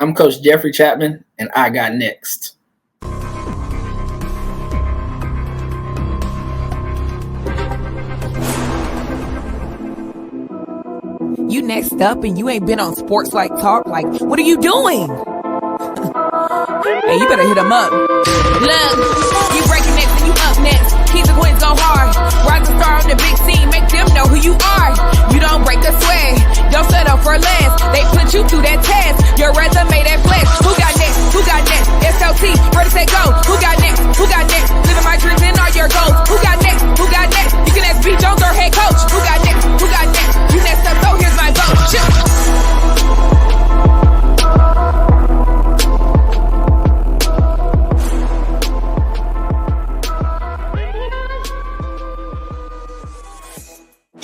I'm Coach Jeffery Chatman, and I got next. You next up and you ain't been on Sportslifetalk. Like, what are you doing? Hey, you better hit him up. Look, you breaking next and you up next. Keep the queens go hard. Rise the star on the big scene. Make them know who you are. You don't break a sweat. Don't settle for less. They put you through that test. Your resume that flex. Who got next? Who got next? SLT, ready, set, go. Who got next? Who got next? Living my dreams and all your goals. Who got next? Who got next? You can ask B. Jones or head coach. Who got next? Who got next? You next up, so here's my vote. Shoot.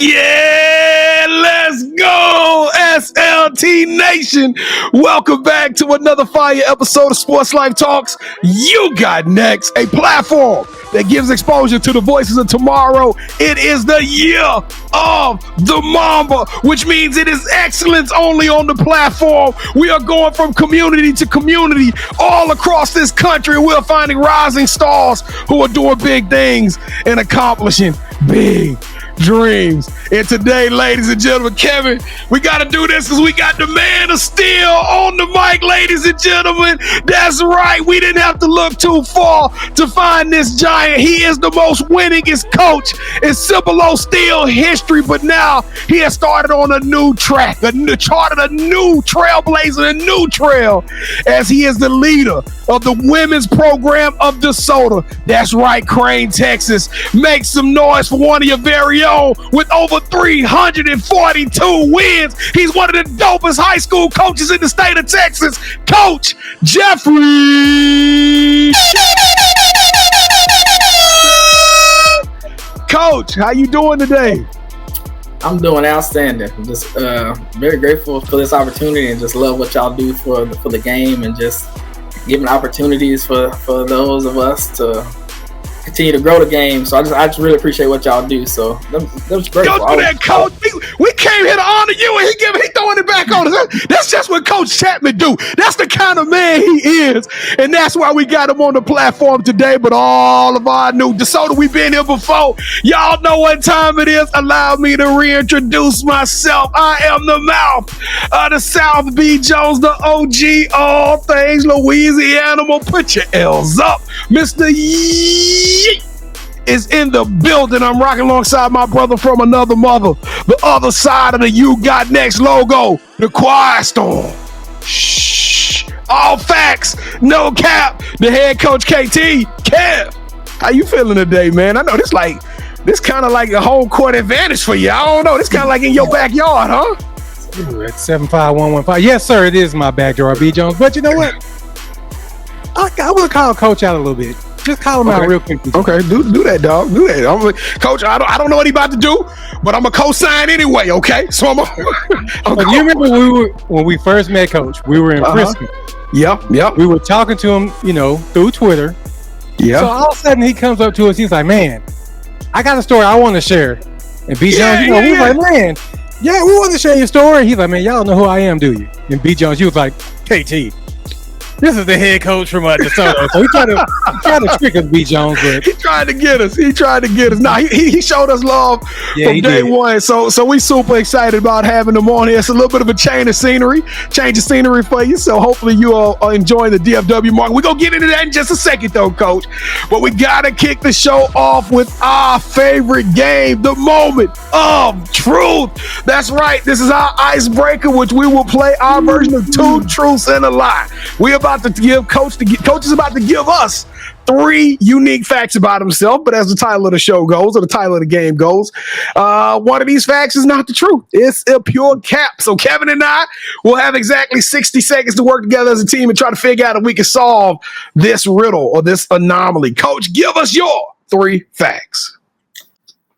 Yeah, let's go, SLT Nation. Welcome back to another fire episode of Sports Life Talks. You got next, a platform that gives exposure to the voices of tomorrow. It is the year of the Mamba, which means it is excellence only on the platform. We are going from community to community all across this country. We're finding rising stars who are doing big things and accomplishing big dreams. And today, ladies and gentlemen, Kevin, we got to do this because we got the man of Steele on the mic, ladies and gentlemen. That's right. We didn't have to look too far to find this giant. He is the most winningest coach in Cibolo Steele history, but now he has started on a new track, charted a new trailblazing, a new trail, as he is the leader of the women's program of DeSoto. That's right, Crane, Texas. Make some noise for one of your very own with over 342 wins. He's one of the dopest high school coaches in the state of Texas, Coach Jeffery. Coach, how you doing today? I'm doing outstanding. I'm just very grateful for this opportunity and just love what y'all do for the game and just giving opportunities for those of us to continue to grow the game. So I just really appreciate what y'all do. So that was great. Go through that, Coach. We came here to honor you, and he throwing it back on us. That's just what Coach Chatman do. That's the kind of man he is, and that's why we got him on the platform today. But all of our new DeSoto, we've been here before. Y'all know what time it is. Allow me to reintroduce myself. I am the mouth of the South, B. Jones, the OG, all things Louisiana. Put your L's up, Mr. Yeet is in the building. I'm rocking alongside my brother from another mother, the other side of the You Got Next logo, the Quiet Storm. Shh, all facts, no cap. The head coach KT, Kev. How you feeling today, man? I know this kind of like a home court advantage for you. I don't know. This kind of like in your backyard, huh? Ooh, at 75115. Yes, sir. It is my backyard, B. Jones. But you know what? I will call Coach out a little bit. Just call him out real quick. Okay, do that, dog. Do that. Coach, I don't know what he about to do, but I'm a co-sign anyway, okay? So I'm you remember when we first met Coach, we were in Frisco. Yep. We were talking to him, through Twitter. Yeah. So all of a sudden he comes up to us, he's like, man, I got a story I want to share. And B. Jones, we was like, man, yeah, we want to share your story. He's like, man, y'all know who I am, do you? And B. Jones, he was like, KT. This is the head coach from DeSoto. So he tried to trick us, B. Jones. But he tried to get us. Nah, he showed us love from day one. So we super excited about having him on here. It's a little bit of a change of scenery for you. So hopefully you are enjoying the DFW market. We're going to get into that in just a second, though, Coach. But we got to kick the show off with our favorite game, the moment of truth. That's right. This is our icebreaker, which we will play our version of two truths and a lie. We about to give Coach is about to give us 3 unique facts about himself, but as the title of the show goes, or the title of the game goes, one of these facts is not the truth. It's a pure cap. So Kevin and I will have exactly 60 seconds to work together as a team and try to figure out if we can solve this riddle or this anomaly. Coach, give us your 3 facts.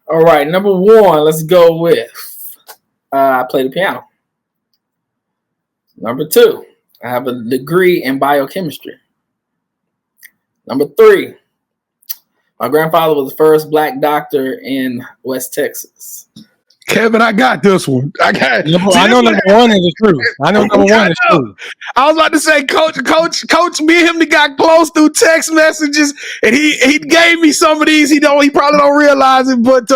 All right, number 1, let's go with I play the piano. Number 2, I have a degree in biochemistry. Number 3, my grandfather was the first black doctor in West Texas. Kevin, I got this one. I know number one is the truth. I know number one is true. I was about to say, Coach, me and him got close through text messages, and he gave me some of these. He probably don't realize it, but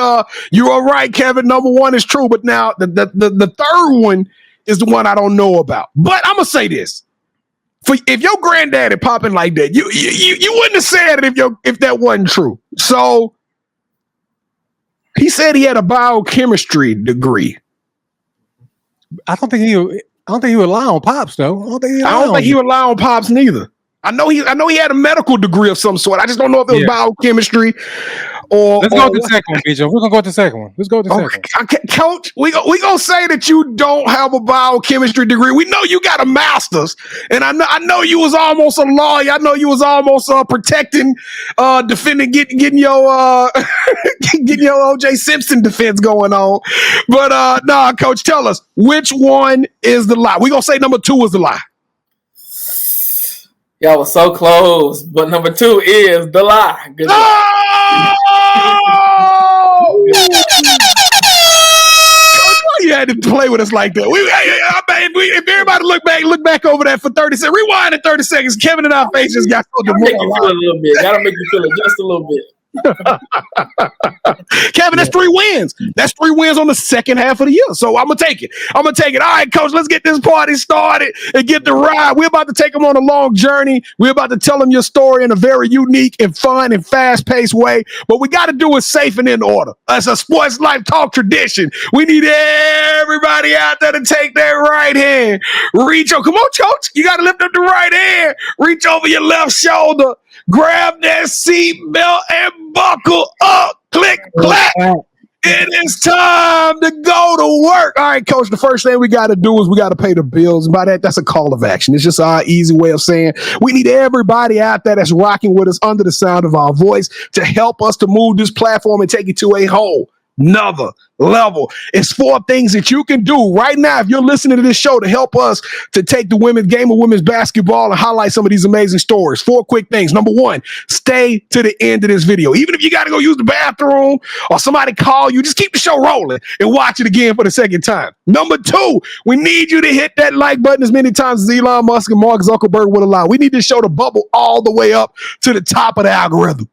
you are right, Kevin. Number one is true, but now the third one is the one I don't know about. But I'm gonna say this: if your granddaddy popping like that, you wouldn't have said it if that wasn't true. So he said he had a biochemistry degree. I don't think he would lie on Pops though. I don't think he would lie on Pops neither. I know he had a medical degree of some sort. I just don't know if it was biochemistry or. Let's go to the second one, BJ. We're gonna go to the second one. Let's go to the second one. Coach, we gonna say that you don't have a biochemistry degree. We know you got a master's, and I know you was almost a lawyer. I know you was almost protecting, defending, getting your getting your O.J. Simpson defense going on. But nah, Coach, tell us which one is the lie. We gonna say number 2 is the lie. Y'all was so close, but number 2 is the lie. Good luck. You had to play with us like that. If everybody look back over that for 30 seconds, rewind in 30 seconds. Kevin and our faces got so Gotta make you feel a little bit. Gotta make you feel it just a little bit. Kevin, that's 3 wins. That's 3 wins on the second half of the year. So I'm gonna take it. All right, Coach, let's get this party started and get the ride. We're about to take them on a long journey. We're about to tell them your story in a very unique and fun and fast-paced way. But we got to do it safe and in order. That's a Sports Life Talk tradition. We need everybody out there to take their right hand. Reach over. Come on, Coach. You got to lift up the right hand. Reach over your left shoulder. Grab that seat belt and buckle up. Click, clack. It is time to go to work. All right, Coach, the first thing we got to do is we got to pay the bills. And by that, that's a call of action. It's just our easy way of saying we need everybody out there that's rocking with us under the sound of our voice to help us to move this platform and take it to a whole another level. It's 4 things that you can do right now if you're listening to this show to help us to take the women's game of women's basketball and highlight some of these amazing stories. 4 quick things. Number 1, stay to the end of this video. Even if you got to go use the bathroom or somebody call you, just keep the show rolling and watch it again for the second time. Number 2, we need you to hit that like button as many times as Elon Musk and Mark Zuckerberg would allow. We need this show to bubble all the way up to the top of the algorithm.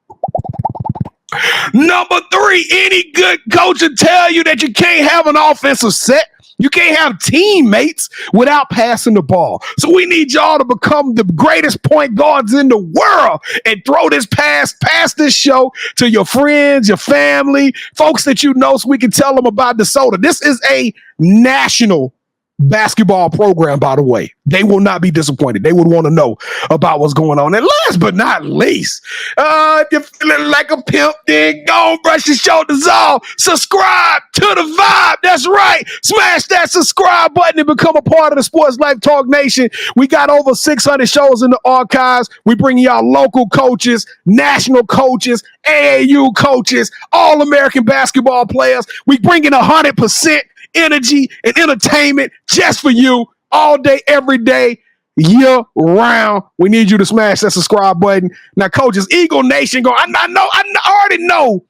Number 3, any good coach will tell you that you can't have an offensive set. You can't have teammates without passing the ball. So we need y'all to become the greatest point guards in the world and throw this pass this show to your friends, your family, folks that you know so we can tell them about DeSoto. This is a national basketball program, by the way. They will not be disappointed. They would want to know about what's going on. And last but not least, if you're feeling like a pimp, then go and brush your shoulders off. Subscribe to the vibe. That's right. Smash that subscribe button and become a part of the Sports Life Talk Nation. We got over 600 shows in the archives. We bring y'all local coaches, national coaches, AAU coaches, all-American basketball players. We bring in 100% energy and entertainment just for you all day, every day, year round. We need you to smash that subscribe button. Now, coaches, Eagle Nation, I already know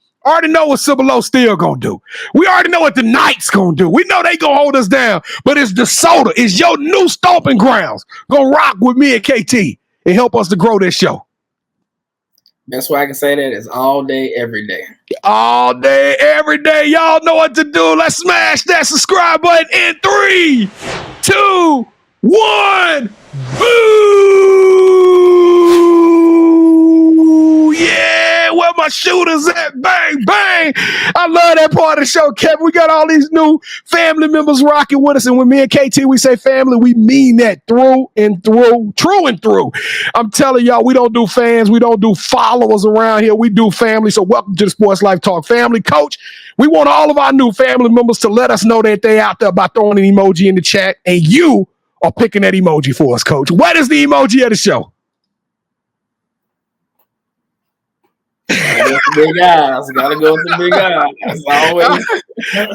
what Cibolo Steele gonna do. We already know what the Knights gonna do. We know they gonna hold us down, but it's DeSoto. It's your new stomping grounds. Gonna rock with me and KT and help us to grow this show. That's why I can say that is all day, every day. All day, every day. Y'all know what to do. Let's smash that subscribe button in 3, 2, 1. Boo! Yeah, where my shooters at? Bang, bang. I love that part of the show, Kevin. We got all these new family members rocking with us. And when me and KT, we say family, we mean that through and through, true and through. I'm telling y'all, we don't do fans. We don't do followers around here. We do family. So welcome to the Sports Life Talk family. Coach, we want all of our new family members to let us know that they out there by throwing an emoji in the chat. And you are picking that emoji for us, Coach. What is the emoji of the show? Big eyes. Gotta go with the big eyes. Always.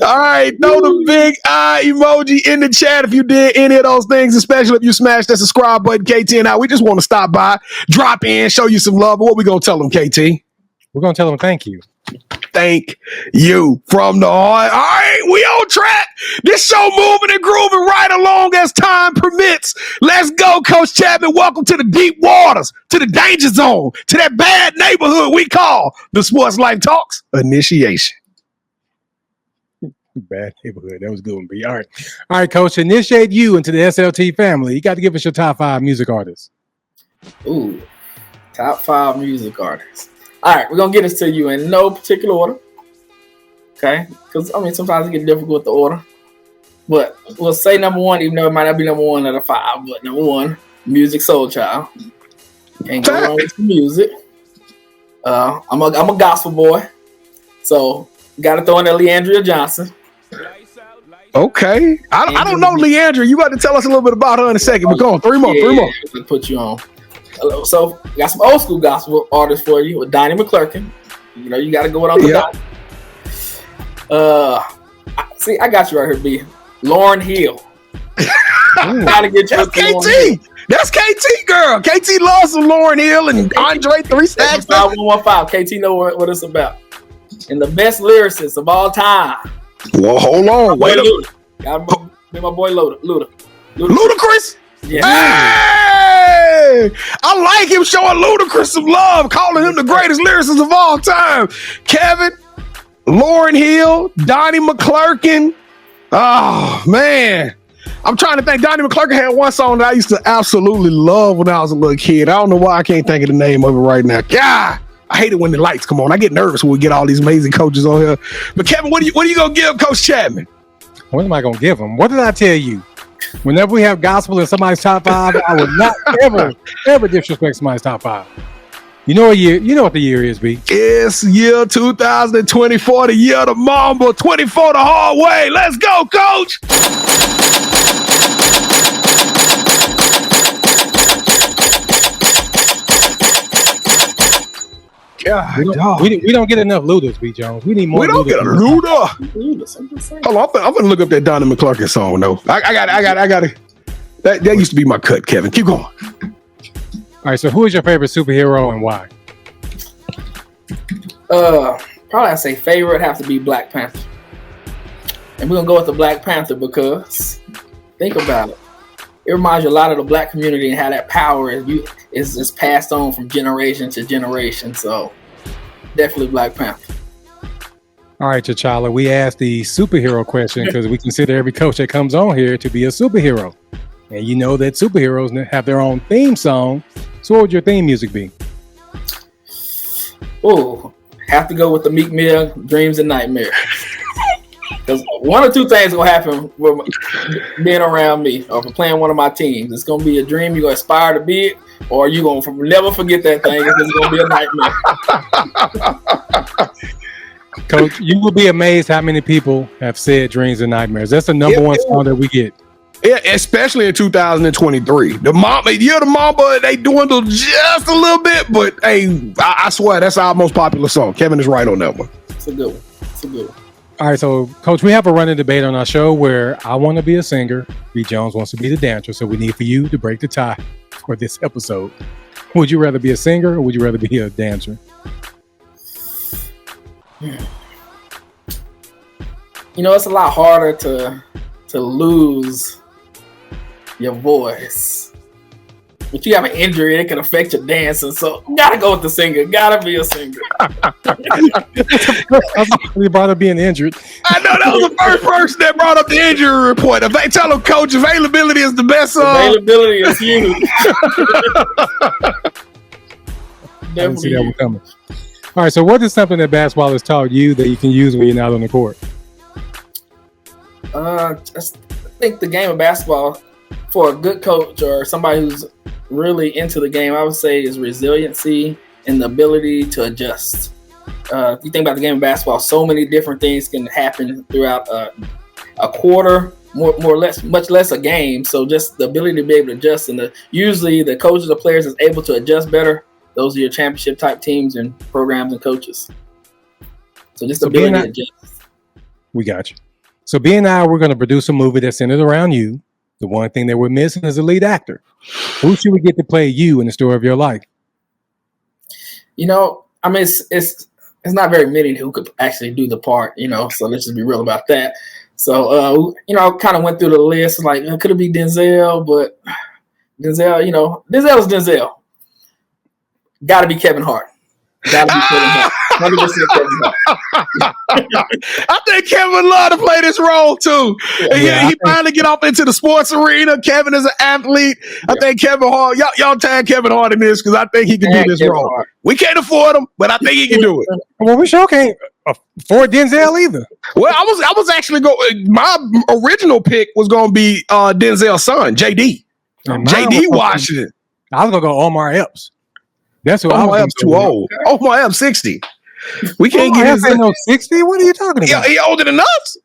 All right. Throw the big eye emoji in the chat if you did any of those things, especially if you smashed that subscribe button, KT. And I, we just want to stop by, drop in, show you some love. What we going to tell them, KT? We're going to tell them thank you. thank you from the heart. All right, we on track. This show moving and grooving right along as time permits. Let's go, Coach Chatman. Welcome to the deep waters, to the danger zone, to that bad neighborhood we call the Sports Life Talks Initiation. Bad neighborhood. That was a good one, B. All right, Coach. To initiate you into the SLT family, you got to give us your top 5 music artists. Ooh, top 5 music artists. All right, we're gonna get this to you in no particular order. Okay, because I mean sometimes it gets difficult with the order, but we'll say number 1, even though it might not be number 1 out of 5. But number 1, Music Soul Child. Can't go wrong with the music. I'm a gospel boy, so got to throw in there Leandria Johnson. Okay, I don't know Leandria. You got to tell us a little bit about her in a second. But go on, three more. Put you on. So got some old school gospel artists for you with Donnie McClurkin. You know you got to go with Uncle Donnie. See, I got you right here, B. Lauryn Hill. Gotta get you. That's KT. That's KT, girl. KT loves some Lauryn Hill and Andre 3 Stacks. 115. KT know what it's about. And the best lyricist of all time. Well, hold on. Wait a minute. Gotta be my boy Ludacris? Yeah. Hey! I like him showing Ludacris some love, calling him the greatest lyricist of all time. Kevin, Lauryn Hill, Donnie McClurkin. Oh, man. I'm trying to think. Donnie McClurkin had one song that I used to absolutely love when I was a little kid. I don't know why I can't think of the name of it right now. God, I hate it when the lights come on. I get nervous when we get all these amazing coaches on here. But Kevin, what are you gonna give Coach Chatman? What am I gonna give him? What did I tell you? Whenever we have gospel in somebody's top 5, I would not ever disrespect somebody's top 5. You know what the year is, B? It's year 2024, the year of the Mamba, 24 the hard way. Let's go, Coach. God, we don't get enough Ludas, B. Jones. We need more. We don't get a Luda. Hold on, I'm gonna look up that Donnie McClurkin song though. I got it. That used to be my cut, Kevin. Keep going. All right, so who is your favorite superhero and why? Probably I'd say favorite have to be Black Panther. And we're gonna go with the Black Panther because think about it. It reminds you a lot of the Black community and how that power is passed on from generation to generation. So definitely Black Panther. All right, T'Challa, we asked the superhero question because we consider every coach that comes on here to be a superhero. And you know that superheroes have their own theme song. So what would your theme music be? Oh, have to go with the Meek Mill, Dreams and Nightmares. Because one or two things gonna happen with being around me or for playing one of my teams. It's gonna be a dream you're gonna aspire to be it, or you're gonna never forget that thing. It's gonna be a nightmare. Coach, you will be amazed how many people have said Dreams and Nightmares. That's the number one song that we get. Yeah, especially in 2023. The Mamba, they dwindled just a little bit, but hey, I swear that's our most popular song. Kevin is right on that one. It's a good one. All right, so Coach, we have a running debate on our show where I want to be a singer, B. Jones wants to be the dancer, so we need for you to break the tie for this episode. Would you rather be a singer or would you rather be a dancer? You know, it's a lot harder to lose your voice. If you have an injury, it can affect your dancing. So gotta go with the singer. Gotta be a singer. We brought up being injured. I know that was the first person that brought up the injury report. If they tell them, Coach, availability is the best song. Availability is huge. I didn't see that one coming. All right, so what is something that basketball has taught you that you can use when you're not on the court? I think the game of basketball, for a good coach or somebody who's really into the game, I would say is resiliency and the ability to adjust. If you think about the game of basketball, so many different things can happen throughout a quarter, much less a game. So just the ability to be able to adjust, and usually the coaches or players is able to adjust better. Those are your championship type teams and programs and coaches. So just the ability to adjust. We got you. So B and I, we're going to produce a movie that's centered around you. The one thing that we're missing is a lead actor. Who should we get to play you in the story of your life? You know, I mean, it's it's not very many who could actually do the part, so let's just be real about that. So, I kind of went through the list, like, could it be Denzel? But Denzel, Denzel is Denzel. Got to be Kevin Hart. Got to be Kevin Hart. 100% Kevin Hart. I think Kevin love to play this role too. He finally get off into the sports arena. Kevin is an athlete. I think Kevin Hart, y'all tag Kevin Hart in this because I think he can do this role. Hart. We can't afford him, but I think he can do it. Well, we sure can't afford Denzel either. Well, I was actually my original pick was going to be Denzel's son, JD. JD Washington. I was going to go Omar Epps. That's what Omar Epps too old. Omar Epps 60. We can't get his 60. What are you talking about? He older than us.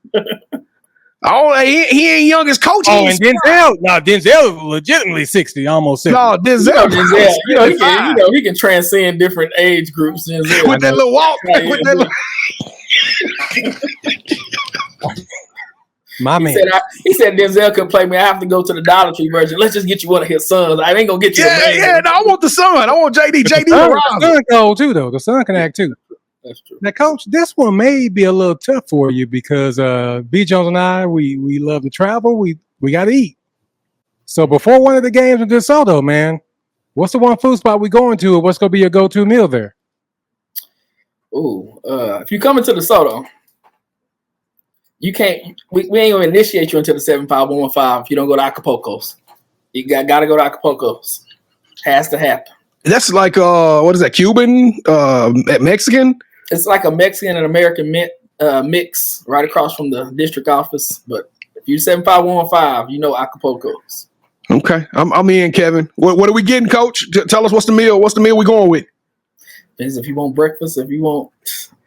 He ain't young as Coach. Oh, and Denzel. No, Denzel is legitimately 60, almost 70. No, Denzel. He can transcend different age groups. Denzel. With that little walk. My man. He said Denzel could play me. I have to go to the Dollar Tree version. Let's just get you one of his sons. I ain't gonna get you. Yeah. No, I want the son. I want JD. JD. The son can go too, though. The son can act too. That's true. Now, Coach, this one may be a little tough for you because B. Jones and I, we love to travel. We got to eat. So before one of the games in DeSoto, man, what's the one food spot we going to, or what's gonna be your go-to meal there? Ooh, if you come into DeSoto, you can't. We ain't gonna initiate you into the 75115 if you don't go to Acapulco's. You gotta go to Acapulco's. Has to happen. That's like what is that? Cuban, Mexican? It's like a Mexican and American mix right across from the district office. But if you 75115, Acapulco's. Okay, I'm in, Kevin. What are we getting, Coach? Tell us what's the meal. What's the meal we going with? Depends if you want breakfast, if you want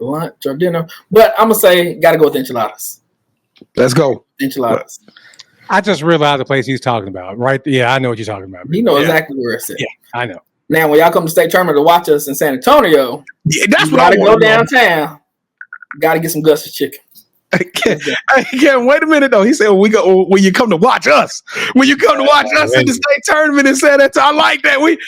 lunch or dinner. But I'm gonna say, gotta go with enchiladas. Let's go. Enchiladas. I just realized the place he's talking about, right? Yeah, I know what you're talking about. You know exactly where it's at. Yeah, I know. Now, when y'all come to state tournament to watch us in San Antonio, that's what I go downtown. Got to get some Gus's chicken. Wait a minute though. He said we go when you come to watch us. When you come to watch us in the state tournament in San Antonio. I like that. We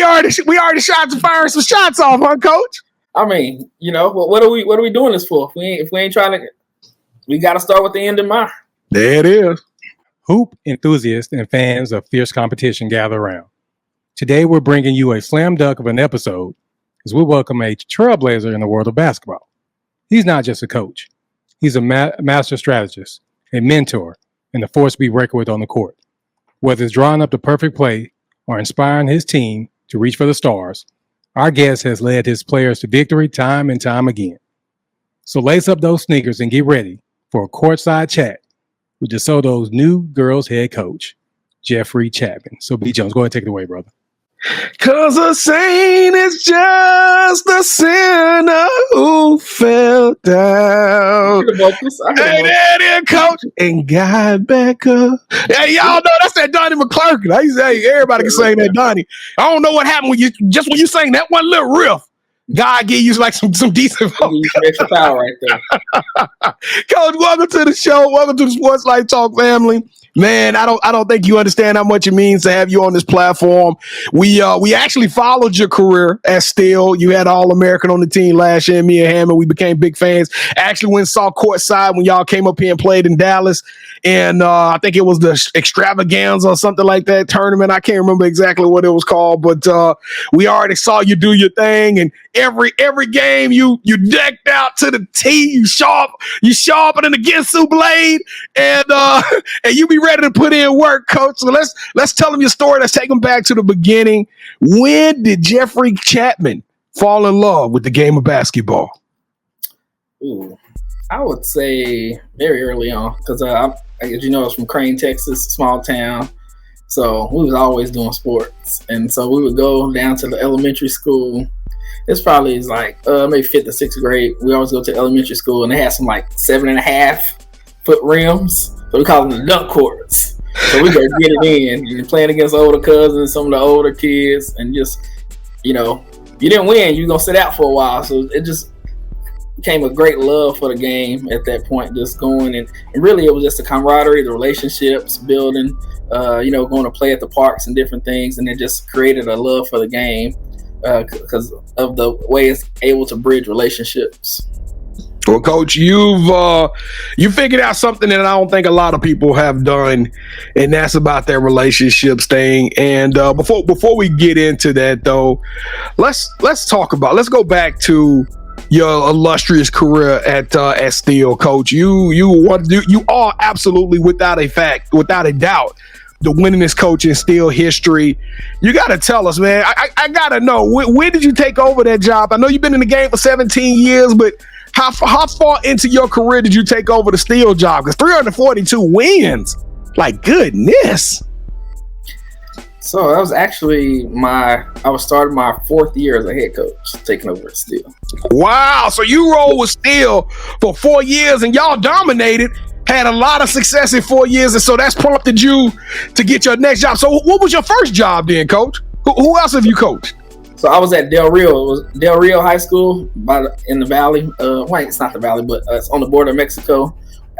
already shots firing some shots off, huh, Coach? I mean, what are we doing this for? If we ain't trying to, we got to start with the end in mind. There it is. Hoop enthusiasts and fans of fierce competition gather around. Today, we're bringing you a slam dunk of an episode as we welcome a trailblazer in the world of basketball. He's not just a coach. He's a master strategist, a mentor, and a force to be reckoned with on the court. Whether it's drawing up the perfect play or inspiring his team to reach for the stars, our guest has led his players to victory time and time again. So lace up those sneakers and get ready for a courtside chat with DeSoto's new girls head coach, Jeffery Chatman. So B. Jones, go ahead and take it away, brother. 'Cause a saint is just a sinner who fell down. Hey, there, Coach, and got back up. Hey, y'all know that's that Donnie McClurkin. I used to say everybody can sing that Donnie. I don't know what happened when you sang that one little riff. God gave you like some decent vocals. Some extra power right there. Coach, welcome to the show. Welcome to the Sportslifetalk family. Man, I don't think you understand how much it means to have you on this platform. We actually followed your career at Steele. You had All-American on the team last year, me and Hammond. We became big fans. Actually went and saw courtside when y'all came up here and played in Dallas. And I think it was the Extravaganza or something like that tournament. I can't remember exactly what it was called, but we already saw you do your thing. And every game you decked out to the T. You sharper than the Ginsu blade, and you be ready to put in work, Coach. So let's tell them your story. Let's take them back to the beginning. When did Jeffery Chatman fall in love with the game of basketball? Ooh, I would say very early on, because as you know, I was from Crane, Texas, small town. So we was always doing sports, and so we would go down to the elementary school. It's probably like maybe 5th or 6th grade. We always go to elementary school, and they had some like 7.5-foot rims. So we call them the dunk courts. So we go get it in. You're playing against older cousins, some of the older kids, and just, you didn't win, you're going to sit out for a while. So it just became a great love for the game at that point, just going. And really it was just the camaraderie, the relationships, building, going to play at the parks and different things. And it just created a love for the game. because of the way it's able to bridge relationships. Well, Coach, you figured out something that I don't think a lot of people have done, and that's about their relationships thing. And before we get into that, though, let's go back to your illustrious career at Steele, Coach. You are absolutely without a doubt the winningest coach in Steele history. You got to tell us, man. I got to know, when did you take over that job? I know you've been in the game for 17 years, but how far into your career did you take over the Steele job? Because 342 wins, like, goodness. So that was actually I was starting my 4th year as a head coach, taking over at Steele. Wow. So you rolled with Steele for 4 years and y'all dominated, had a lot of success in 4 years. And so that's prompted you to get your next job. So what was your first job then, Coach? Who else have you coached? So I was at Del Rio. It was Del Rio High School in the Valley. It's not the Valley, but it's on the border of Mexico.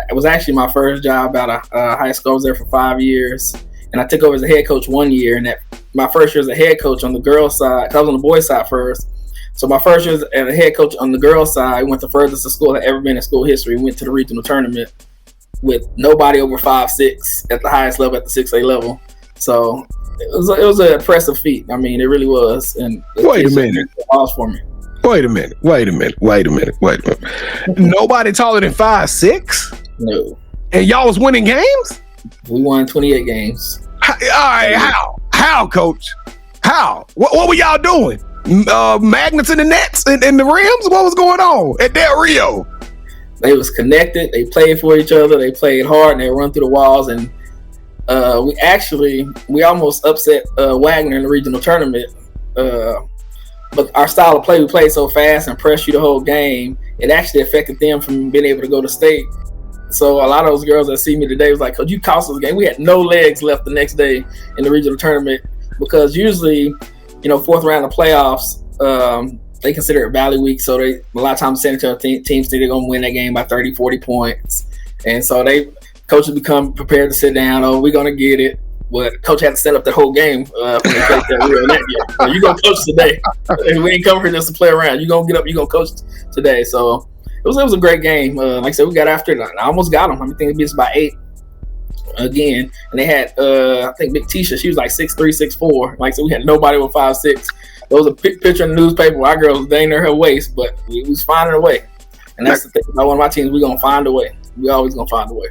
It was actually my first job out of high school. I was there for 5 years, and I took over as a head coach 1 year. And my first year as a head coach on the girls' side, 'cause I was on the boys' side first. So my first year as a head coach on the girls' side, went the furthest the school had ever been in school history. We went to the regional tournament with nobody over 5'6" at the highest level, at the 6A level. So it was an impressive feat. I mean, it really was. And wait a minute. For me. Wait a minute. Nobody taller than 5'6"? No. And y'all was winning games? We won 28 games. All right, how, Coach? How? What were y'all doing? Magnets in the nets and the rims? What was going on at Del Rio? They was connected. They played for each other. They played hard, and they run through the walls. And we almost upset Wagner in the regional tournament. But our style of play, we played so fast and pressed you the whole game, it actually affected them from being able to go to state. So a lot of those girls that see me today was like, "Coach, you cost us a game." We had no legs left the next day in the regional tournament, because usually, 4th round of playoffs, they consider it Valley Week. So a lot of times San Antonio teams think they're going to win that game by 30, 40 points. And so coaches become prepared to sit down. Oh, we're going to get it. But coach had to set up the whole game when they played that real that year. So you're going to coach today. We ain't coming here just to play around. You're going to get up, you're going to coach today. So it was a great game. Like I said, we got after it. I almost got them. I think it beat us by 8 again. And they had, I think, Big Tisha. She was like 6'3", 6'4". Like, so we had nobody with 5'6". There was a picture in the newspaper where our girl was dang near her waist, but we was finding a way. And that's the thing about one of my teams. We're going to find a way. We always going to find a way.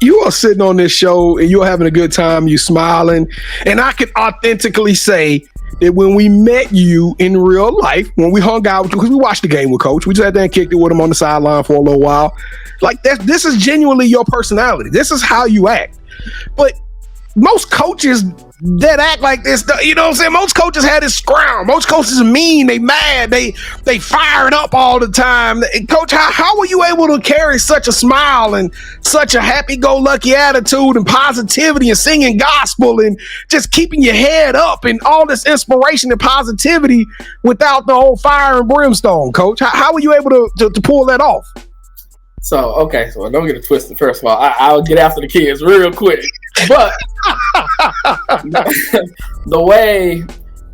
You are sitting on this show and you're having a good time. You smiling. And I can authentically say that when we met you in real life, when we hung out with you, because we watched the game with Coach, we just sat there and kicked it with him on the sideline for a little while. Like, this is genuinely your personality. This is how you act. But most coaches that act like this, you know what I'm saying? Most coaches had this scrown. Most coaches are mean. They mad. They firing up all the time. Coach, how were you able to carry such a smile and such a happy-go-lucky attitude and positivity and singing gospel and just keeping your head up and all this inspiration and positivity without the whole fire and brimstone, Coach? How were you able to pull that off? So don't get it twisted. First of all, I'll get after the kids real quick. But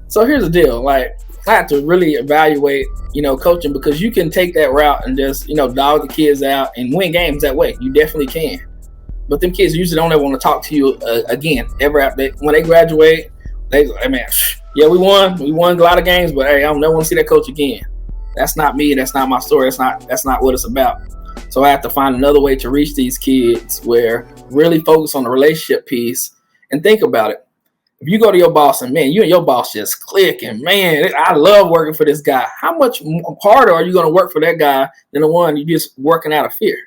so here's the deal. Like, I have to really evaluate, coaching, because you can take that route and just, dog the kids out and win games that way. You definitely can. But them kids usually don't ever want to talk to you again ever after when they graduate. They go, "Hey man, yeah, we won a lot of games, but hey, I don't never want to see that coach again." That's not me. That's not my story. That's not what it's about. So I have to find another way to reach these kids where really focus on the relationship piece and think about it. If you go to your boss and, man, you and your boss just click and, man, I love working for this guy. How much harder are you going to work for that guy than the one you're just working out of fear?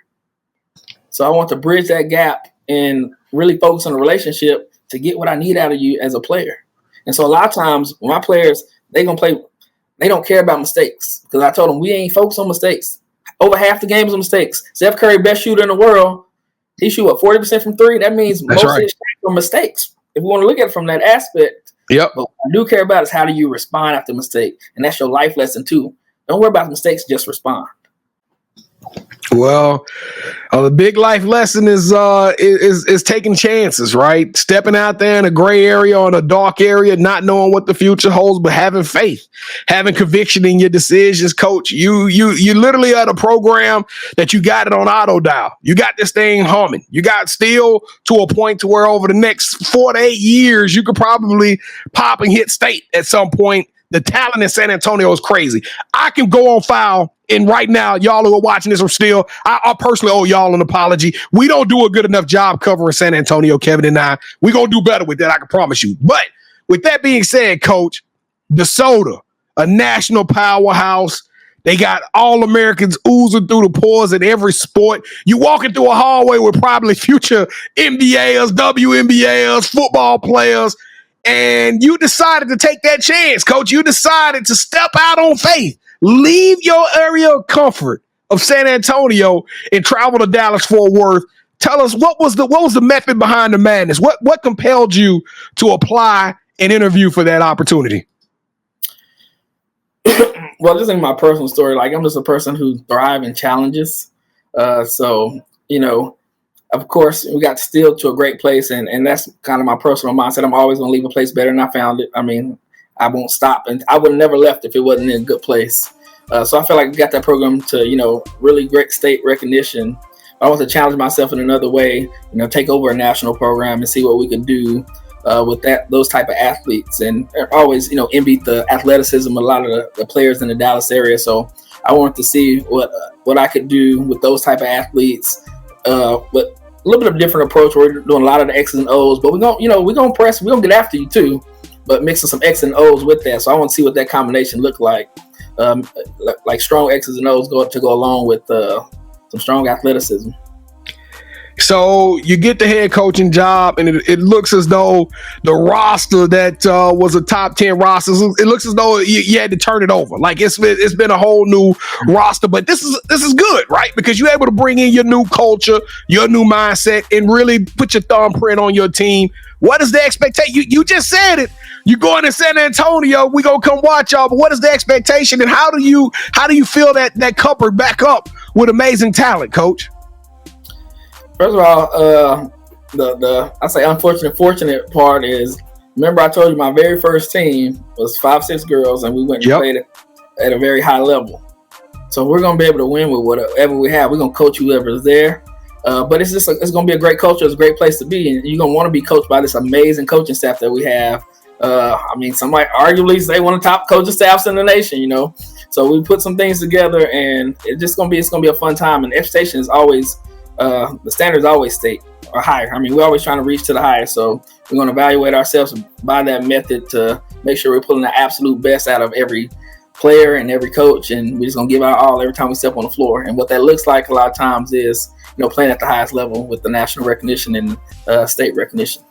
So I want to bridge that gap and really focus on the relationship to get what I need out of you as a player. And so a lot of times when my players, they don't care about mistakes, because I told them we ain't focused on mistakes. Over half the games are mistakes. Steph Curry, best shooter in the world, he shoot 40% from 3. That means most of his shots are mistakes. If we want to look at it from that aspect, yep. But what I do care about is how do you respond after mistake, and that's your life lesson too. Don't worry about mistakes, just respond. Well, the big life lesson is taking chances, right? Stepping out there in a gray area or in a dark area, not knowing what the future holds, but having faith, having conviction in your decisions. Coach, you literally at a program that you got it on auto dial. You got this thing humming. You got Steele to a point to where over the next 4 to 8 years, you could probably pop and hit state at some point. The talent in San Antonio is crazy. I can go on file, and right now, y'all who are watching this from Steele, I personally owe y'all an apology. We don't do a good enough job covering San Antonio, Kevin and I. We're going to do better with that, I can promise you. But with that being said, Coach, DeSoto, a national powerhouse. They got All-Americans oozing through the pores in every sport. You walking through a hallway with probably future NBAers, WNBAers, football players, and you decided to take that chance, Coach. You decided to step out on faith, leave your area of comfort of San Antonio and travel to Dallas-Fort Worth. Tell us, what was the method behind the madness? What compelled you to apply and interview for that opportunity? Well, just in my personal story, like I'm just a person who thrives in challenges. So, of course, we got Steele to a great place, and that's kind of my personal mindset. I'm always going to leave a place better than I found it. I mean, I won't stop, and I would have never left if it wasn't in a good place. So I feel like we got that program to, really great state recognition. I want to challenge myself in another way, take over a national program and see what we could do with those type of athletes, and always, envy the athleticism of a lot of the players in the Dallas area. So I wanted to see what I could do with those type of athletes, with a little bit of a different approach. We're doing a lot of the X's and O's, but we're gonna press, we're gonna get after you too, but mixing some X and O's with that. So I want to see what that combination look like. Like strong X's and O's go along with some strong athleticism. So you get the head coaching job, and it looks as though the roster that was a top 10 roster, it looks as though you had to turn it over. Like it's been a whole new roster, but this is good, right? Because you're able to bring in your new culture, your new mindset, and really put your thumbprint on your team. What is the expectation? You just said it. You're going to San Antonio. We gonna come watch y'all. But what is the expectation, and how do you fill that cupboard back up with amazing talent, Coach? First of all, I say fortunate part is, remember I told you my very first team was 5-6 girls, and we went and played at a very high level. So we're gonna be able to win with whatever we have. We're gonna coach whoever's there. But it's gonna be a great culture. It's a great place to be, and you're gonna want to be coached by this amazing coaching staff that we have. Somebody arguably say one of the top coaching staffs in the nation. So we put some things together, and it's gonna be a fun time. And the expectation is always. The standard is always state or higher. I mean, we're always trying to reach to the higher. So we're going to evaluate ourselves by that method to make sure we're pulling the absolute best out of every player and every coach. And we're just going to give our all every time we step on the floor. And what that looks like a lot of times is, playing at the highest level with the national recognition and state recognition.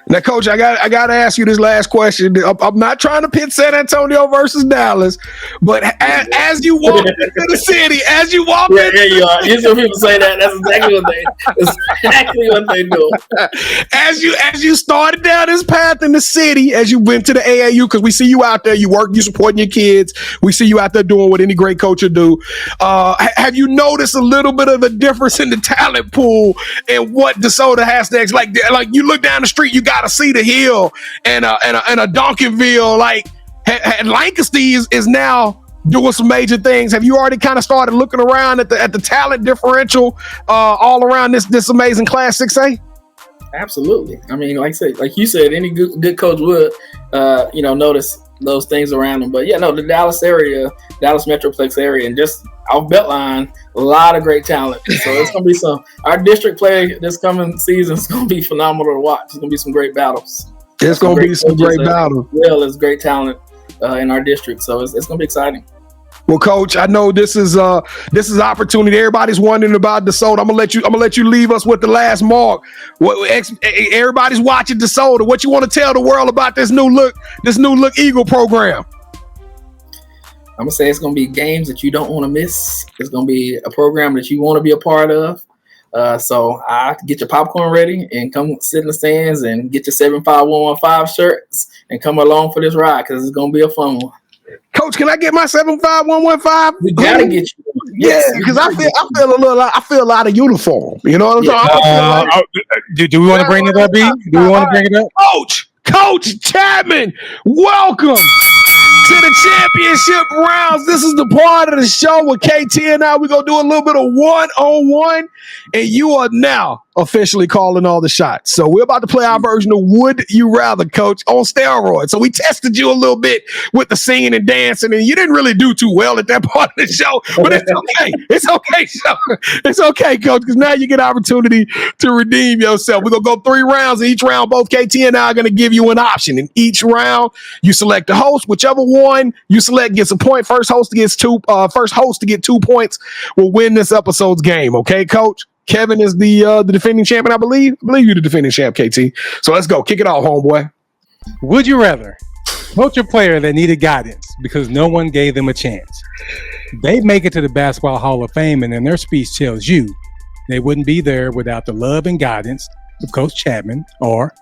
Now, Coach, I got to ask you this last question. I'm not trying to pit San Antonio versus Dallas, but as you walk into the city, there you are. You see people say that. That's exactly what they do. As you started down this path in the city, as you went to the AAU, because we see you out there, you work, you supporting your kids. We see you out there doing what any great coach would do. Have you noticed a little bit of a difference in the talent pool and what DeSoto has next? Like you look down the street, you got to see the Hill and a Donkinville. Like Lancaster is now doing some major things. Have you already kind of started looking around at the talent differential all around this amazing Class 6A? Absolutely. I mean, like you said, any good coach would notice those things around them. But the Dallas area, Dallas Metroplex area, and just our Beltline, a lot of great talent. So it's going to be our district play this coming season is going to be phenomenal to watch. It's going to be some great battles. It's going to be some great battles. Well, it's great talent in our district. So it's going to be exciting. Well, Coach, I know this is opportunity. Everybody's wondering about DeSoto. I'm gonna let you leave us with the last mark. Everybody's watching DeSoto. What you want to tell the world about this new look Eagle program? I'm gonna say it's gonna be games that you don't want to miss. It's gonna be a program that you want to be a part of. So I get your popcorn ready and come sit in the stands and get your 75115 shirts and come along for this ride, because it's gonna be a fun one. Coach, can I get my 75115? We gotta get you. Yes, because I feel a lot of uniform. You know what I'm talking about? Do we want to bring it up, B? Do we want to bring it up? Coach Chatman, welcome to the championship rounds. This is the part of the show with KT and I. We're going to do a little bit of one-on-one, and you are now officially calling all the shots. So we're about to play our version of Would You Rather, Coach, on steroids. So we tested you a little bit with the singing and dancing, and you didn't really do too well at that part of the show, but it's okay. It's okay, It's okay, Coach, because now you get an opportunity to redeem yourself. We're going to go 3 rounds. In each round, both KT and I are going to give you an option. In each round, you select the host. Whichever one you select gets a point. First host to get 2 points will win this episode's game. Okay, Coach? Kevin is the defending champion, I believe. I believe you're the defending champ, KT. So let's go. Kick it off, homeboy. Would you rather coach a player that needed guidance because no one gave them a chance? They make it to the Basketball Hall of Fame, and then their speech tells you they wouldn't be there without the love and guidance of Coach Chatman. Or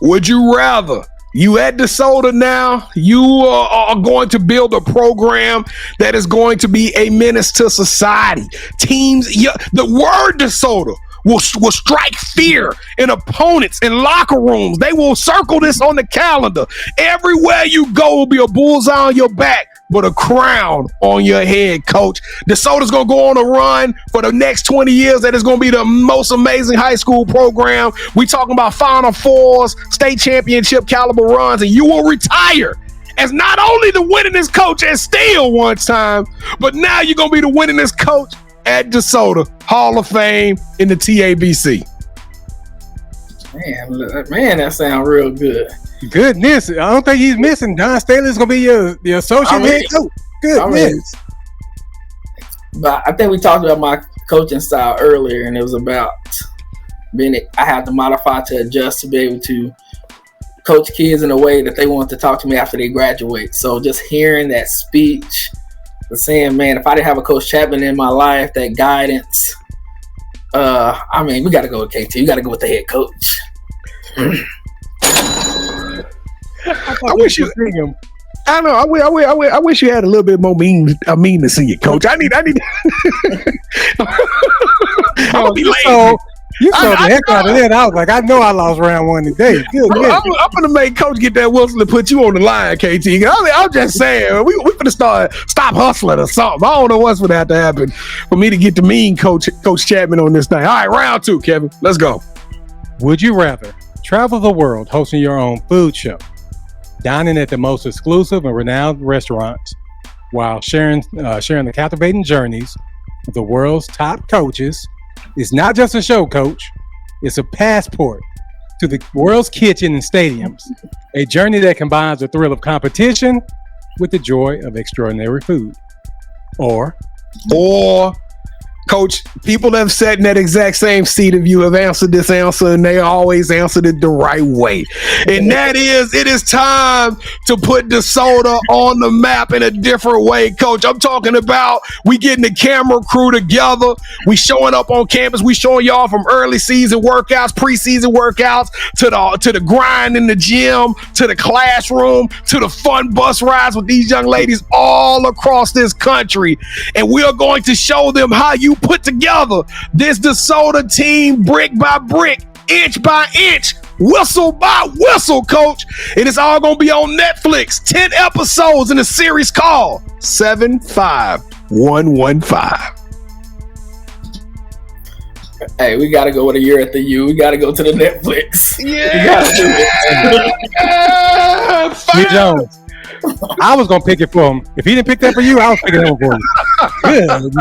would you rather you at DeSoto now, you are going to build a program that is going to be a menace to society. Teams, the word DeSoto will strike fear in opponents in locker rooms. They will circle this on the calendar. Everywhere you go will be a bullseye on your back, but a crown on your head, Coach. DeSoto's going to go on a run for the next 20 years. That is going to be the most amazing high school program. We talking about Final Fours, state championship caliber runs, and you will retire as not only the winningest coach at Steele one time, but now you're going to be the winningest coach at DeSoto, Hall of Fame in the TABC. Man, that sounds real good. Goodness, I don't think he's missing. Don Staley's going to be your associate head coach. Goodness. But I think we talked about my coaching style earlier, and it was about I had to modify to adjust to be able to coach kids in a way that they want to talk to me after they graduate. So just hearing that speech, saying, man, if I didn't have a Coach Chatman in my life, that guidance, we got to go with KT. You got to go with the head coach. I wish you see him. I know. I wish you had a little bit more mean to see you, Coach. I need. I'm gonna be late. You saw the heck out of that. I was like, I know I lost round 1 today. Good. I'm gonna make Coach get that whistle and put you on the line, KT. I'm just saying, we gonna stop hustling or something. I don't know what's gonna have to happen for me to get the mean Coach Chatman on this thing. All right, round 2, Kevin. Let's go. Would you rather travel the world hosting your own food show, dining at the most exclusive and renowned restaurants, while sharing the captivating journeys of the world's top coaches? It's not just a show, Coach. It's a passport to the world's kitchen and stadiums. A journey that combines the thrill of competition with the joy of extraordinary food. Or Coach, people have sat in that exact same seat of you have answered this answer, and they always answered it the right way. And that is, it is time to put DeSoto on the map in a different way, Coach. I'm talking about we getting the camera crew together. We showing up on campus. We showing y'all from early season workouts, preseason workouts, to the grind in the gym, to the classroom, to the fun bus rides with these young ladies all across this country. And we are going to show them how you put together this DeSoto team brick by brick, inch by inch, whistle by whistle, Coach. And it's all going to be on Netflix. 10 episodes in a series called 75115. Hey, we got to go with a year at the U. We got to go to the Netflix. Yeah. We got to do it. Jones. I was going to pick it for him. If he didn't pick that for you, I was picking it for you.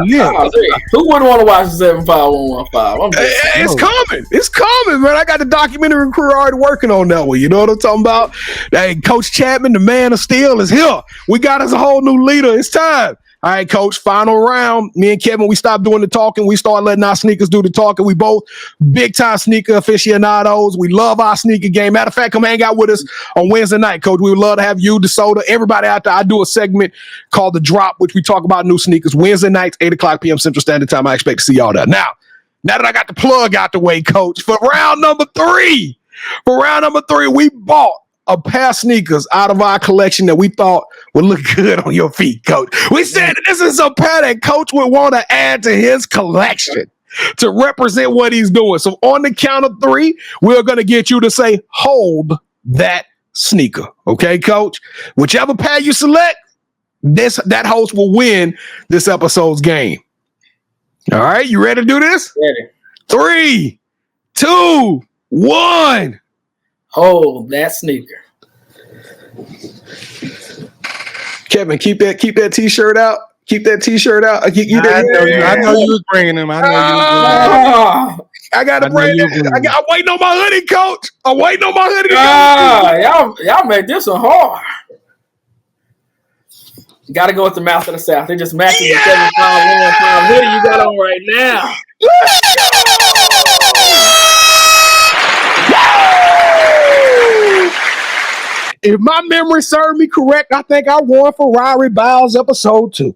Yeah. Who wouldn't want to watch the 75115? It's coming, man. I got the documentary crew already working on that one. You know what I'm talking about? Hey, Coach Chatman, the man of Steele, is here. We got us a whole new leader. It's time. All right, Coach, final round. Me and Kevin, we stopped doing the talking. We started letting our sneakers do the talking. We both big-time sneaker aficionados. We love our sneaker game. Matter of fact, come hang out with us on Wednesday night, Coach. We would love to have you, DeSoto, everybody out there. I do a segment called The Drop, which we talk about new sneakers. Wednesday nights, 8 o'clock p.m. Central Standard Time. I expect to see y'all there. Now that I got the plug out the way, Coach, for round number three, we bought a pair of sneakers out of our collection that we thought would look good on your feet, Coach. We said this is a pair that Coach would want to add to his collection to represent what he's doing. So on the count of 3, we're going to get you to say, hold that sneaker. Okay, Coach? Whichever pair you select, that host will win this episode's game. All right, you ready to do this? Ready. 3, 2, 1. Hold that sneaker. Kevin, keep that t-shirt out. Keep that t-shirt out. I know you was bringing them. I gotta bring it. I'm waiting on my hoodie, Coach. I'm waiting on my hoodie. Y'all made this one hard. Got to go with the mouth of the South. They just matching the 75 hoodie you got on right now. If my memory serves me correct, I think I won Ferrari Biles episode 2.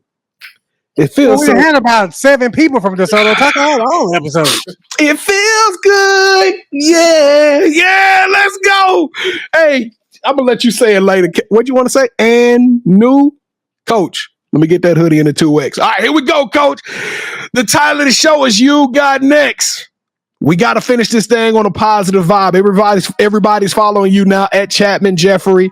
It feels we had about 7 people from DeSoto talking all episodes. It feels good. Yeah, let's go. Hey, I'm gonna let you say it later. What you want to say? And new Coach. Let me get that hoodie in the 2X. All right, here we go, Coach. The title of the show is You Got Next. We got to finish this thing on a positive vibe. Everybody's following you now at Chatman Jeffery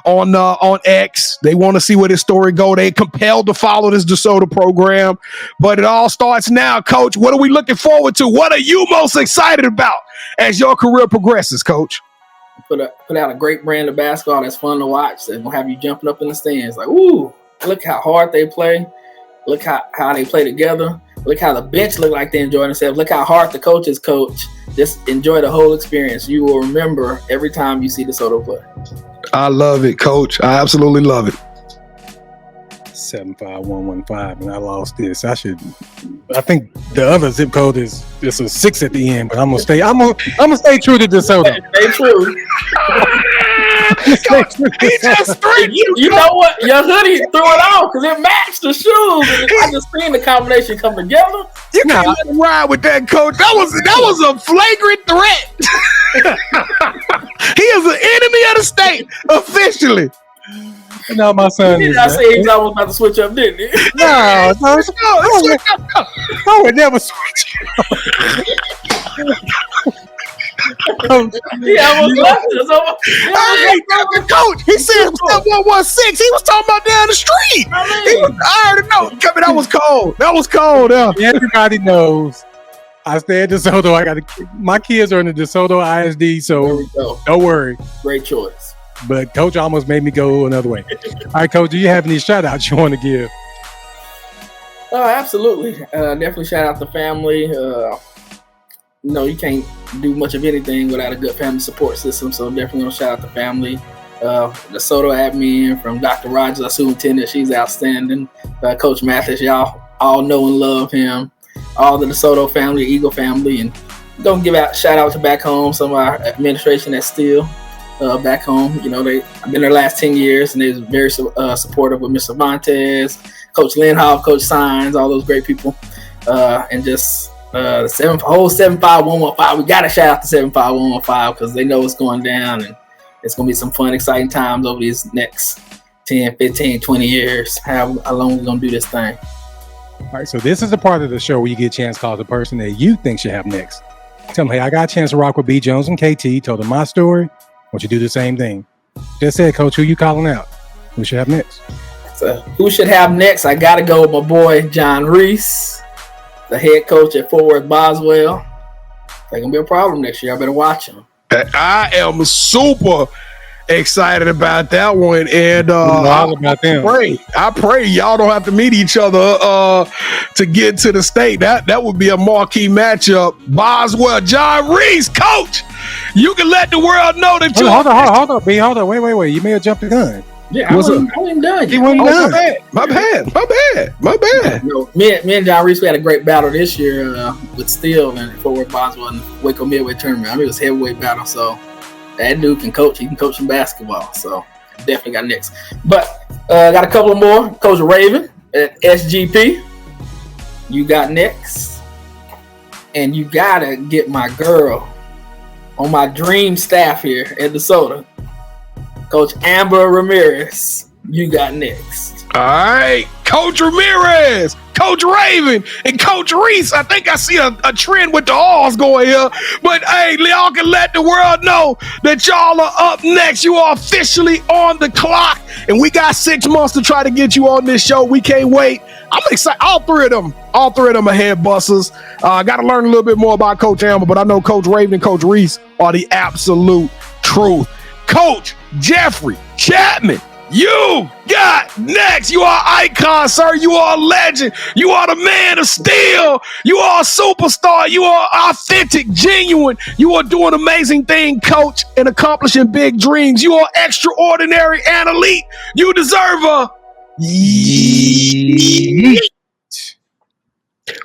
on X. They want to see where this story go. They compelled to follow this DeSoto program, but it all starts now, Coach. What are we looking forward to? What are you most excited about as your career progresses, Coach? Put out a great brand of basketball that's fun to watch. That will have you jumping up in the stands like, ooh, look how hard they play. Look how they play together. Look how the bench look like they enjoy themselves. Look how hard the coaches coach. Just enjoy the whole experience. You will remember every time you see DeSoto play. I love it, Coach. I absolutely love it. 75115, and I lost this. I think the other zip code is a 6 at the end, but I'm gonna stay true to DeSoto. Stay true. Coach, he just straight. You know what? Your hoodie threw it off because it matched the shoes. And I just seen the combination come together. You can't let him ride with that, Coach. That was a flagrant threat. He is an enemy of the state officially. No, my son. I say he was almost about to switch up, didn't he? No, I would never switch. He almost left us. Hey, Coach, he said 116. He was talking about down the street. I already know. That was cold. That was cold. Everybody knows. I stay at DeSoto. My kids are in the DeSoto ISD, so don't worry. Great choice. But Coach almost made me go another way. All right, Coach, do you have any shout outs you want to give? Oh, absolutely. Definitely shout out the family. You can't do much of anything without a good family support system. So definitely want to shout out the family. The Soto admin from Dr. Rogers, our superintendent, she's outstanding. Coach Mathis, y'all all know and love him. All the DeSoto family, Eagle family, and don't give out shout out to back home. Some of our administration at Steele back home. I've been there the last 10 years, and they're very supportive with Mr. Montez, Coach Lindhoff, Coach Signs, all those great people, and just. The whole 75115. We got to shout out to 75115 because they know what's going down, and it's going to be some fun, exciting times over these next 10, 15, 20 years. How long we're going to do this thing. All right, so this is the part of the show where you get a chance to call the person that you think should have next. Tell them, hey, I got a chance to rock with B. Jones and KT. Told them my story. Won't you do the same thing? Just said, Coach, who you calling out? Who should have next? So who should have next? I got to go with my boy, John Reese, the head coach at Fort Worth Boswell. They're going to be a problem next year. I better watch him. I am super excited about that one. And I pray y'all don't have to meet each other to get to the state. That would be a marquee matchup. Boswell, John Reese, Coach. You can let the world know that you. Hold on, B. Hold on. Wait. You may have jumped the gun. Yeah, I wasn't done. He wasn't done. My bad. Me and John Reese, we had a great battle this year with Steele and Fort Worth Boswell in the Waco Midway tournament. I mean, it was a heavyweight battle, so that dude can coach. He can coach some basketball, so definitely got next. But got a couple more. Coach Raven at SGP. You got next. And you got to get my girl on my dream staff here at DeSoto. Coach Amber Ramirez, you got next. All right, Coach Ramirez, Coach Raven, and Coach Reese. I think I see a trend with the alls going here. But hey, y'all can let the world know that y'all are up next. You are officially on the clock, and we got 6 months to try to get you on this show. We can't wait. I'm excited. All three of them are head busters. I got to learn a little bit more about Coach Amber, but I know Coach Raven and Coach Reese are the absolute truth. Coach Jeffery Chatman, you got next. You are icon, sir. You are a legend. You are the man of steel. You are a superstar. You are authentic, genuine. You are doing amazing things, Coach, and accomplishing big dreams. You are extraordinary and elite. You deserve a yeet.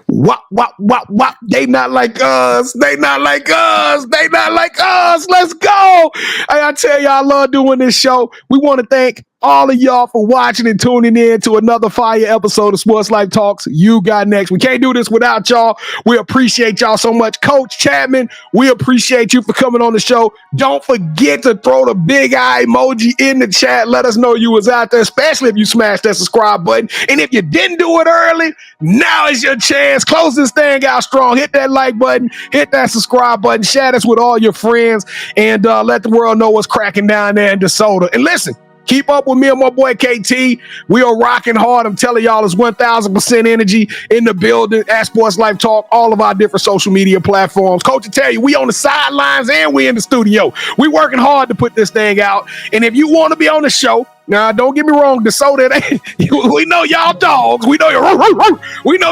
Wop, wop, wop, wop. They not like us. They not like us. They not like us. Let's go. Hey, I tell you, I love doing this show. We want to thank all of y'all for watching and tuning in to another fire episode of Sports Life Talks. You got next. We can't do this without y'all. We appreciate y'all so much. Coach Chatman, we appreciate you for coming on the show. Don't forget to throw the big eye emoji in the chat. Let us know you was out there, especially if you smashed that subscribe button. And if you didn't do it early, now is your chance. Close this thing out strong. Hit that like button. Hit that subscribe button. Share us with all your friends. And let the world know what's cracking down there in DeSoto. And listen, keep up with me and my boy KT. We are rocking hard. I'm telling y'all, it's 1,000% energy in the building at Sports Life Talk, all of our different social media platforms. Coach, I tell you, we on the sidelines and we in the studio. We working hard to put this thing out. And if you want to be on the show, now, don't get me wrong, DeSoto, we know y'all dogs. We know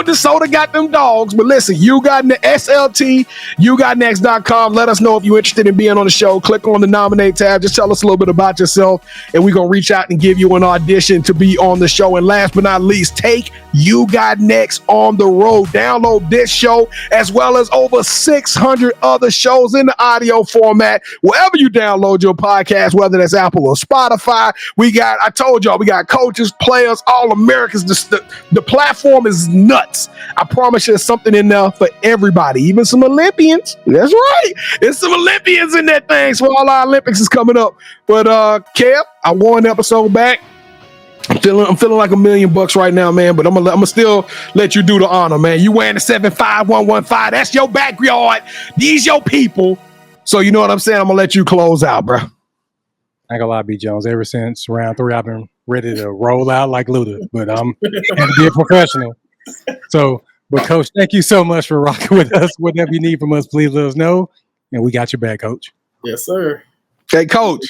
DeSoto got them dogs. But listen, you got the SLT, YouGotNext.com. Let us know if you're interested in being on the show. Click on the nominate tab. Just tell us a little bit about yourself, and we're going to reach out and give you an audition to be on the show. And last but not least, take You Got Next on the road. Download this show as well as over 600 other shows in the audio format. Wherever you download your podcast, whether that's Apple or Spotify, I told y'all, we got coaches, players, all Americans. The platform is nuts. I promise you there's something in there for everybody, even some Olympians. That's right. There's some Olympians in that thing. So all our Olympics is coming up. But Kev, I won the episode back. I'm feeling like $1 million right now, man. But I'm gonna still let you do the honor, man. You wearing the 75115. That's your backyard. These your people. So you know what I'm saying? I'm gonna let you close out, bro. I ain't gonna lie, B. Jones. Ever since round 3, I've been ready to roll out like Luda, but I'm going to be a professional. So, but Coach, thank you so much for rocking with us. Whatever you need from us, please let us know, and we got your back, Coach. Yes, sir. Hey, Coach.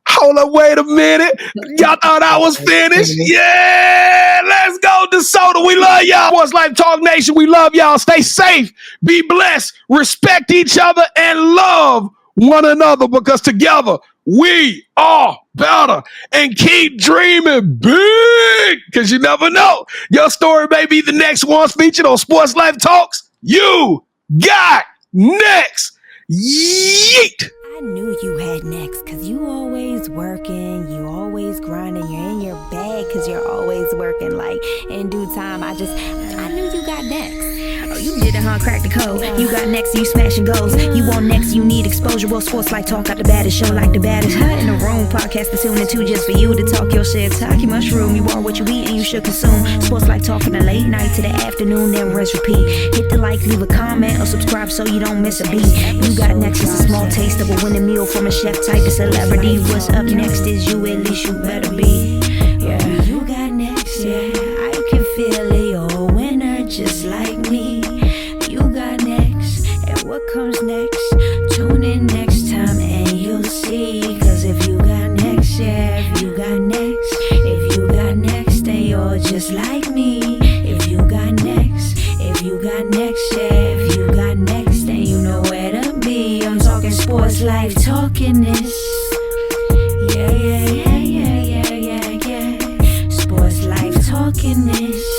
Hold up, wait a minute. Y'all thought I was finished? Yeah, let's go, DeSoto. We love y'all. Sports Life Talk Nation, we love y'all. Stay safe, be blessed, respect each other, and love one another, because together we are better. And keep dreaming big, because you never know. Your story may be the next one featured on Sports Life Talks. You got next. Yeet. I knew you had next, because you always working, you always grinding, you're in your bag because you're always working. Like, in due time, I knew you got next. Oh, you did it, huh? Crack the code. You got next, you smashing goals. You want next, you need exposure. Well, Sports Life Talk got the baddest show, like the baddest hut in the room. Podcast to tune into just for you to talk your shit. Talk your mushroom. You are what you eat and you should consume. Sports Life Talk from the late night to the afternoon, then rest repeat. Hit the like, leave a comment, or subscribe so you don't miss a beat. You got next is a small taste of a winning meal from a chef type of celebrity. What's up next is you, at least you better be. Yeah, you got next, yeah. I can feel it, you're a winner just like me. You got next, and what comes next? Tune in next time and you'll see. Cause if you got next, yeah, if you got next, then you're just like me. If you got next, yeah, if you got next, then you know where to be. I'm talking Sports Life, talking this. Yeah. Sports Life, talking this.